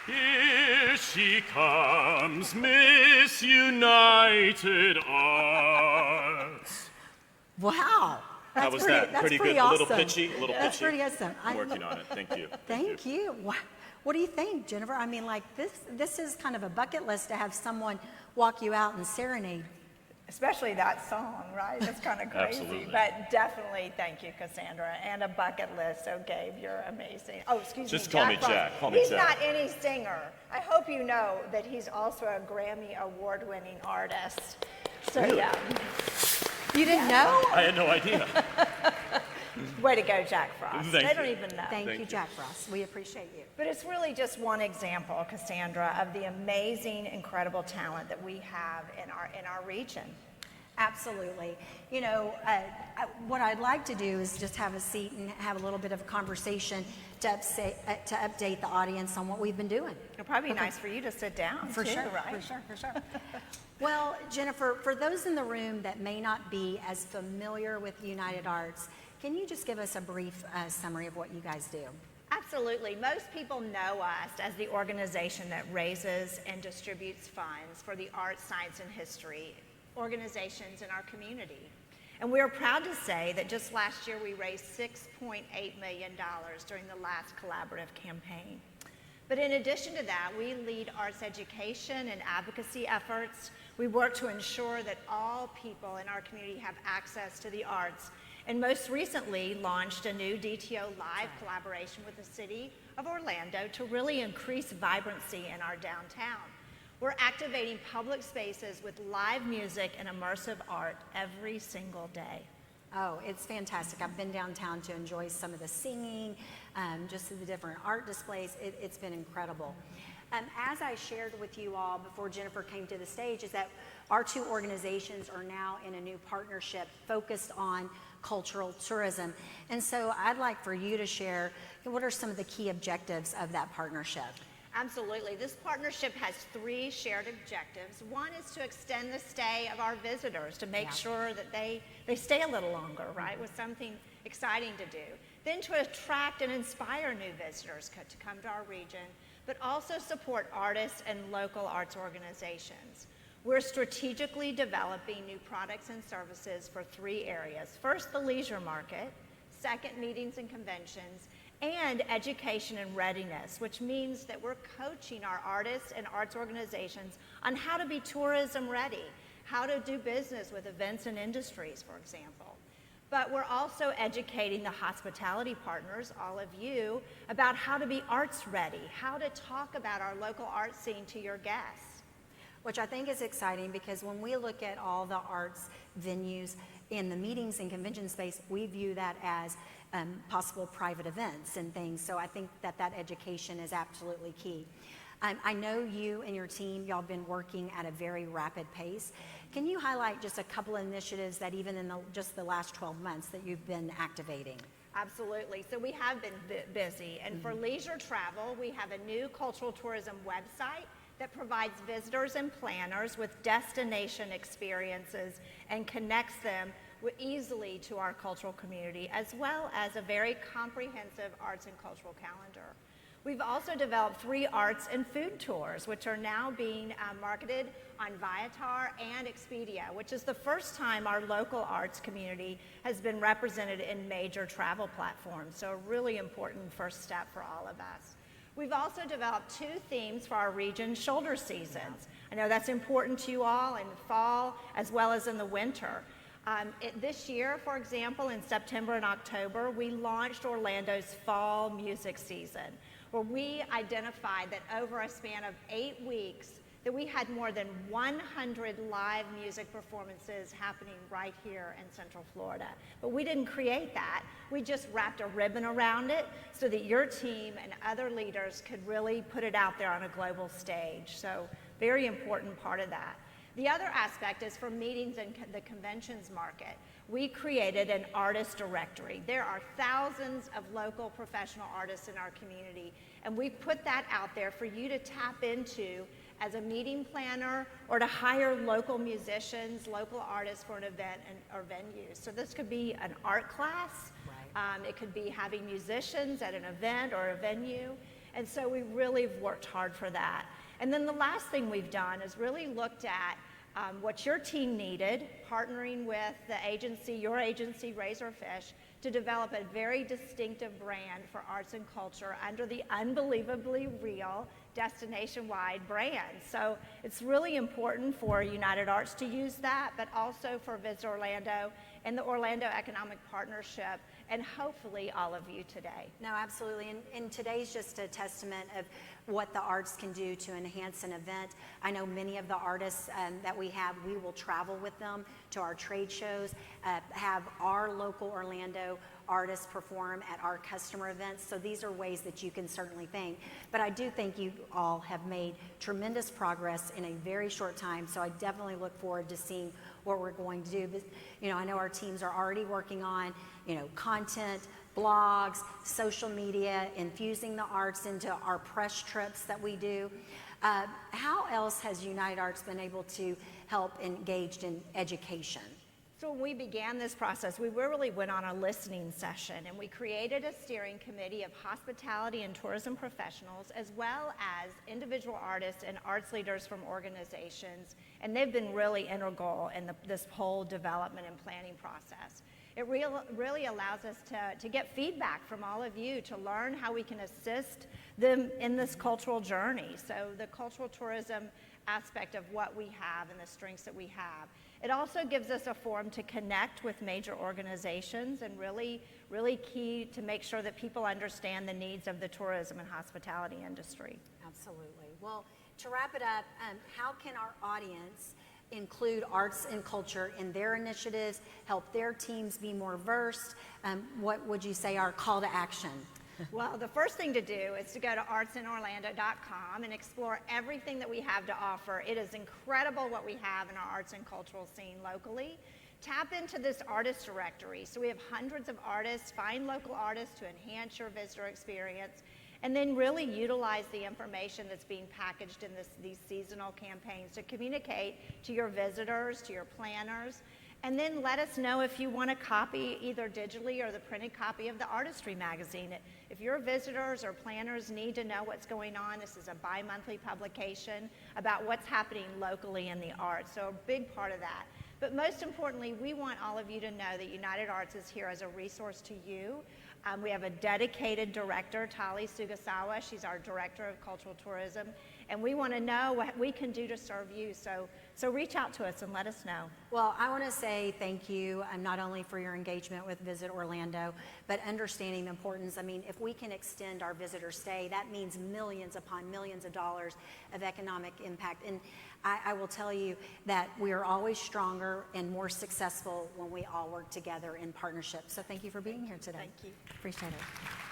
Here she comes, Miss United Arts. Wow. How was that? That's Pretty pretty good? awesome. A little pitchy? A little That's pitchy? pretty awesome. I'm working on it. Thank you. Thank you. What do you think, Jennifer? I mean, like this is kind of a bucket list to have someone walk you out and serenade. Especially that song, right? That's kind of crazy. Absolutely. But definitely thank you, Cassandra, and a bucket list. So, Gabe, you're amazing. Oh, excuse Just me, call me Frost. Jack. Call me He's Jack. not any singer. I hope you know that he's also a Grammy award-winning artist. So, Really? yeah. You didn't know? I had no idea. Way to go, Jack Frost. Thank They don't you. even know. Thank Thank you, you. Jack Frost. We appreciate you. But it's really just one example, Cassandra, of the amazing, incredible talent that we have in our region. Absolutely. You know, what I'd like to do is just have a seat and have a little bit of a conversation to update the audience on what we've been doing. It'll probably be nice for you to sit down, For too, sure, right? for sure. Well, Jennifer, for those in the room that may not be as familiar with United Arts, can you just give us a brief summary of what you guys do? Absolutely. Most people know us as the organization that raises and distributes funds for the arts, science, and history organizations in our community. And we're proud to say that just last year we raised $6.8 million during the last collaborative campaign. But in addition to that, we lead arts education and advocacy efforts. We work to ensure that all people in our community have access to the arts, and most recently launched a new DTO Live collaboration with the city of Orlando to really increase vibrancy in our downtown. We're activating public spaces with live music and immersive art every single day. Oh, it's fantastic. I've been downtown to enjoy some of the singing, just the different art displays. It's been incredible. As I shared with you all before Jennifer came to the stage, is that our two organizations are now in a new partnership focused on cultural tourism. And so I'd like for you to share what are some of the key objectives of that partnership. Absolutely. This partnership has three shared objectives. One is to extend the stay of our visitors to make sure that they stay a little longer, right, with something exciting to do. Then to attract and inspire new visitors to come to our region, but also support artists and local arts organizations. We're strategically developing new products and services for three areas. First, the leisure market. Second, meetings and conventions. And education and readiness, which means that we're coaching our artists and arts organizations on how to be tourism ready, how to do business with events and industries, for example. But we're also educating the hospitality partners, all of you, about how to be arts ready, how to talk about our local art scene to your guests. Which I think is exciting because when we look at all the arts venues in the meetings and convention space, we view that as possible private events and things. So I think that education is absolutely key. I know you and your team, y'all been working at a very rapid pace. Can you highlight just a couple of initiatives that even in just the last 12 months that you've been activating? Absolutely. So we have been busy. And for leisure travel, we have a new cultural tourism website that provides visitors and planners with destination experiences and connects them easily to our cultural community, as well as a very comprehensive arts and cultural calendar. We've also developed 3 arts and food tours, which are now being marketed on Viator and Expedia, which is the first time our local arts community has been represented in major travel platforms. So a really important first step for all of us. We've also developed 2 themes for our region's shoulder seasons. I know that's important to you all in the fall as well as in the winter. This year, for example, in September and October, we launched Orlando's fall music season, where we identified that over a span of 8 weeks, that we had more than 100 live music performances happening right here in Central Florida. But we didn't create that. We just wrapped a ribbon around it so that your team and other leaders could really put it out there on a global stage. So very important part of that. The other aspect is for meetings in the conventions market. We created an artist directory. There are thousands of local professional artists in our community, and we put that out there for you to tap into as a meeting planner or to hire local musicians, local artists for an event or venue. So this could be an art class. It could be having musicians at an event or a venue. And so we really have worked hard for that. And then the last thing we've done is really looked at what your team needed, partnering with the agency, your agency, Razorfish, to develop a very distinctive brand for arts and culture under the Unbelievably Real destination-wide brand. So it's really important for United Arts to use that, but also for Visit Orlando and the Orlando Economic Partnership, and hopefully all of you today. No, absolutely. And today's just a testament of what the arts can do to enhance an event. I know many of the artists that we have, we will travel with them to our trade shows, have our local Orlando artists perform at our customer events. So these are ways that you can certainly think. But I do think you all have made tremendous progress in a very short time. So I definitely look forward to seeing what we're going to do. But, I know our teams are already working on, content, blogs, social media, infusing the arts into our press trips that we do. How else has United Arts been able to help engage in education? So when we began this process, we really went on a listening session, and we created a steering committee of hospitality and tourism professionals, as well as individual artists and arts leaders from organizations, and they've been really integral in this whole development and planning process. It really allows us to get feedback from all of you, to learn how we can assist them in this cultural journey. So the cultural tourism aspect of what we have and the strengths that we have. It also gives us a forum to connect with major organizations, and really key to make sure that people understand the needs of the tourism and hospitality industry. Absolutely. Well, to wrap it up, how can our audience include arts and culture in their initiatives, help their teams be more versed? What would you say our call to action? Well, the first thing to do is to go to artsinnorlando.com and explore everything that we have to offer. It is incredible what we have in our arts and cultural scene locally. Tap into this artist directory. So we have hundreds of artists. Find local artists to enhance your visitor experience, and then really utilize the information that's being packaged in these seasonal campaigns to communicate to your visitors, to your planners. And then let us know if you want a copy, either digitally or the printed copy of the Artistry magazine. If your visitors or planners need to know what's going on, this is a bi-monthly publication about what's happening locally in the arts. So a big part of that. But most importantly, we want all of you to know that United Arts is here as a resource to you. We have a dedicated director, Tali Sugasawa. She's our Director of Cultural Tourism. And we want to know what we can do to serve you. So reach out to us and let us know. Well, I want to say thank you, not only for your engagement with Visit Orlando, but understanding the importance. I mean, if we can extend our visitor stay, that means millions upon millions of dollars of economic impact. And I will tell you that we are always stronger and more successful when we all work together in partnership. So thank you for being here today. Thank you. Appreciate it.